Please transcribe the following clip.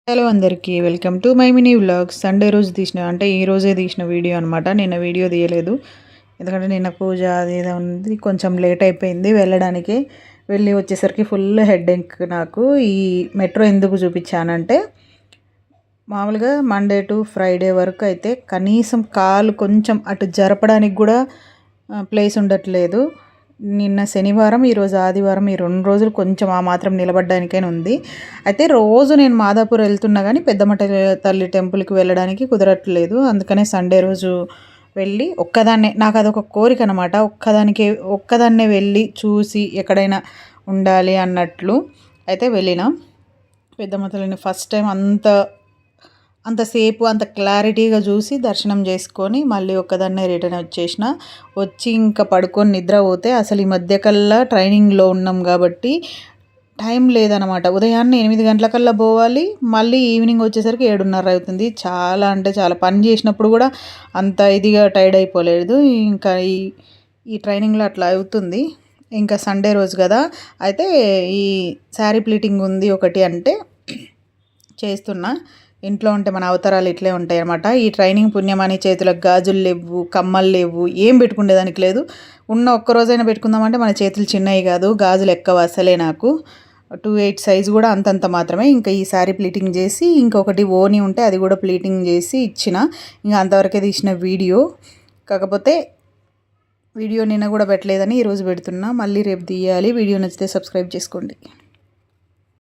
Hello అందరికీ welcome to my mini vlogs. Sunday రోజు తీసిన అంటే ఈ రోజే తీసిన వీడియో అనమాట. నిన్న వీడియో తీయలేదు ఎందుకంటే నిన్న పూజ అది ఏదో ఉంది, కొంచెం లేట్ అయిపోయింది వెళ్ళడానికి. వెళ్ళి వచ్చేసరికి ఫుల్ హెడేక్. నాకు ఈ మెట్రో ఎందుకు చూపించానంటే మామూలుగా మండే టు ఫ్రైడే వరకు అయితే కనీసం కాలు కొంచెం అటు జరపడానికి కూడా ప్లేస్ ఉండట్లేదు. నిన్న శనివారం, ఈరోజు ఆదివారం, ఈ 2 రోజులు కొంచెం ఆ మాత్రం నిలబడడానికైనా ఉంది. అయితే రోజు నేను మాదాపూర్ వెళ్తున్నా కానీ పెద్దమ్మ తల్లి టెంపుల్కి వెళ్ళడానికి కుదరట్లేదు. అందుకనే సండే రోజు వెళ్ళి ఒక్కదాన్నే, నాకు అదొక కోరిక అనమాట, ఒక్కదాన్నే వెళ్ళి చూసి ఎక్కడైనా ఉండాలి అన్నట్లు అయితే వెళ్ళిన. పెద్దమ్మ తల్లిని ఫస్ట్ టైం అంతసేపు అంత క్లారిటీగా చూసి దర్శనం చేసుకొని మళ్ళీ ఒక్కదాన్నే రిటర్న్ వచ్చేసిన. వచ్చి ఇంకా పడుకొని నిద్ర పోతే అసలు ఈ మధ్య కల్లా ట్రైనింగ్లో ఉన్నాం కాబట్టి టైం లేదనమాట. ఉదయాన్నే 8 గంటలకల్లా పోవాలి, మళ్ళీ ఈవినింగ్ వచ్చేసరికి 7:30 అవుతుంది. చాలా అంటే చాలా పని చేసినప్పుడు కూడా అంత ఇదిగా టైర్డ్ అయిపోలేదు. ఇంకా ఈ ట్రైనింగ్లో అట్లా అవుతుంది. ఇంకా సండే రోజు కదా, అయితే ఈ శారీ ప్లీటింగ్ ఉంది ఒకటి అంటే చేస్తున్నా. ఇంట్లో ఉంటే మన అవతారాలు ఇట్లే ఉంటాయి అన్నమాట. ఈ ట్రైనింగ్ పుణ్యమని చేతులకు గాజులు లేవు, కమ్మలు లేవు, ఏం పెట్టుకునేదానికి లేదు. ఉన్న ఒక్కరోజైనా పెట్టుకుందామంటే మన చేతులు చిన్నవి కాదు, గాజులు ఎక్కవ అసలే నాకు. 2/8 సైజు కూడా అంతంత మాత్రమే. ఇంకా ఈ శారీ ప్లీటింగ్ చేసి ఇంకొకటి ఓని ఉంటే అది కూడా ప్లీటింగ్ చేసి ఇచ్చిన. ఇంకా అంతవరకే తీసిన వీడియో. కాకపోతే వీడియో నిన్న కూడా పెట్టలేదని ఈరోజు పెడుతున్నా. మళ్ళీ రేపు తీయాలి. వీడియో నచ్చితే సబ్స్క్రైబ్ చేసుకోండి.